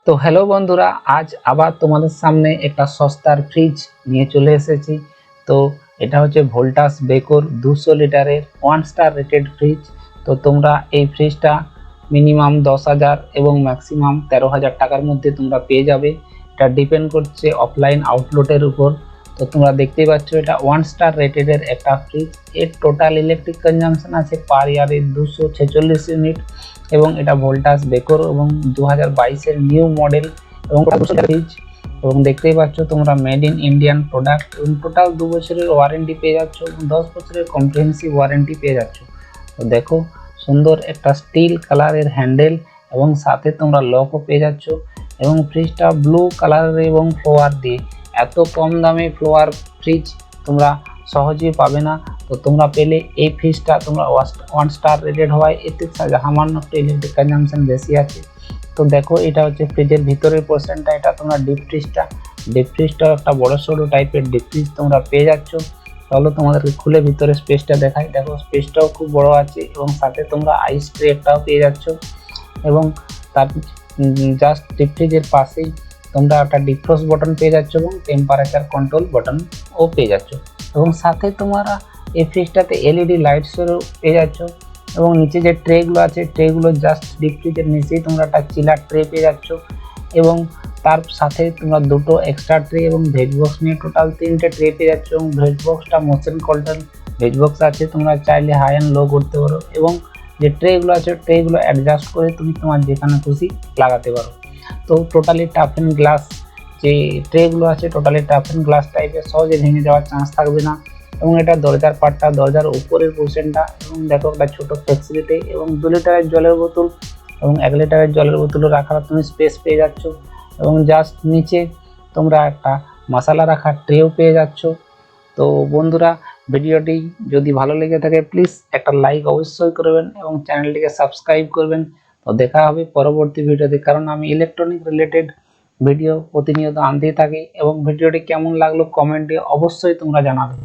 তো হ্যালো বন্ধুরা, আজ আবার তোমাদের সামনে একটা সস্তার ফ্রিজ নিয়ে চলে এসেছি। তো এটা হচ্ছে ভোল্টাস বেকোর 200 লিটারের 1 স্টার রেটেড ফ্রিজ। তো তোমরা এই ফ্রিজটা মিনিমাম 10,000 এবং ম্যাক্সিমাম 13,000 টাকার মধ্যে তোমরা পেয়ে যাবে। এটা ডিপেন্ড করছে অফলাইন আউটলেটের উপর। তো তোমরা দেখতেই পাচ্ছ এটা 1 স্টার রেটেডের একটা ফ্রিজ। এর টোটাল ইলেকট্রিক কনজাম্পশন আছে পার ইয়ারে 246 ইউনিট এবং এটা ভোল্টাস বেকোর এবং 2022-এর নিউ মডেল এবং ফ্রিজ। এবং দেখতেই পাচ্ছ তোমরা মেড ইন ইন্ডিয়ান প্রোডাক্ট এবং টোটাল 2 বছরের ওয়ারেন্টি পেয়ে যাচ্ছ এবং 10 বছরের কম্প্রিহেন্সিভ ওয়ারেন্টি পেয়ে যাচ্ছ। তো দেখো, সুন্দর একটা স্টিল কালারের হ্যান্ডেল এবং সাথে তোমরা লকও পেয়ে যাচ্ছ এবং ফ্রিজটা ব্লু কালারের এবং ফ্লোয়ার দিয়ে। এত কম দামে ফ্লোয়ার ফ্রিজ তোমরা সহজেই পাবে না। তো তোমরা পেলে এই ফ্রিজটা তোমরা 1 স্টার রেটেড হয়, এতে সামান্য একটু ইলেকট্রিক কনজাম্পশন বেশি আছে। তো দেখো, এটা হচ্ছে ফ্রিজের ভিতরের পোর্শনটা। এটা তোমরা ডিপ ফ্রিজটা একটা বড় সড়ো টাইপের ডিপ ফ্রিজ তোমরা পেয়ে যাচ্ছ। তাহলে তোমাদেরকে খুলে ভিতরে স্পেসটা দেখাই। দেখো, স্পেসটাও খুব বড় আছে এবং সাথে তোমরা আইস ট্রে একটাও পেয়ে যাচ্ছ এবং তার জাস্ট ডিপ ফ্রিজের পাশেই তোমরা একটা ডিফ্রস্ট বটন পেয়ে যাচ্ছ এবং টেম্পারেচার কন্ট্রোল বটন ও পেয়ে যাচ্ছ এবং সাথে তোমরা এই ফ্রিজটাতে এলইডি লাইটসেরও পেয়ে যাচ্ছ এবং নিচে যে ট্রেগুলো আছে ট্রেগুলো জাস্ট ডিপ ফ্রিজের নিচেই তোমরা একটা চিলার ট্রে পেয়ে যাচ্ছ এবং তার সাথে তোমরা দুটো এক্সট্রা ট্রে এবং ভেজ বক্স নিয়ে টোটাল 3টে ট্রে পেয়ে যাচ্ছ এবং ভেজ বক্সটা মোশন কন্ট্রোল ভেজ বক্স আছে, তোমরা চাইলে হাই অ্যান্ড লো করতে পারো এবং যে ট্রেগুলো আছে ট্রেগুলো অ্যাডজাস্ট করে তুমি তোমার যেখানে খুশি লাগাতে পারো। তো টোটালি টাফ অ্যান্ড গ্লাস যে ট্রেগুলো আছে টোটালি টাফ অ্যান্ড গ্লাস টাইপের, সহজে ভেঙে যাওয়ার চান্স থাকবে না এবং এটা দরজার পাটটা দরজার উপরের পোর্শনটা এবং দেখো একটা ছোটো ফ্লেক্সিবিলিটি এবং 2 লিটারের জলের বোতল এবং 1 লিটারের জলের বোতলও রাখার তুমি স্পেস পেয়ে যাচ্ছ এবং জাস্ট নিচে তোমরা একটা মশলা রাখার ট্রেও পেয়ে যাচ্ছ। তো বন্ধুরা, ভিডিওটি যদি ভালো লেগে থাকে প্লিজ একটা লাইক অবশ্যই করবেন এবং চ্যানেলটিকে সাবস্ক্রাইব করবেন। তো দেখা হবে পরবর্তী ভিডিওতে, কারণ আমি ইলেকট্রনিক রিলেটেড ভিডিও প্রতিনিয়ত আনতেই থাকি এবং ভিডিওটি কেমন লাগলো কমেন্টে অবশ্যই তোমরা জানাবে।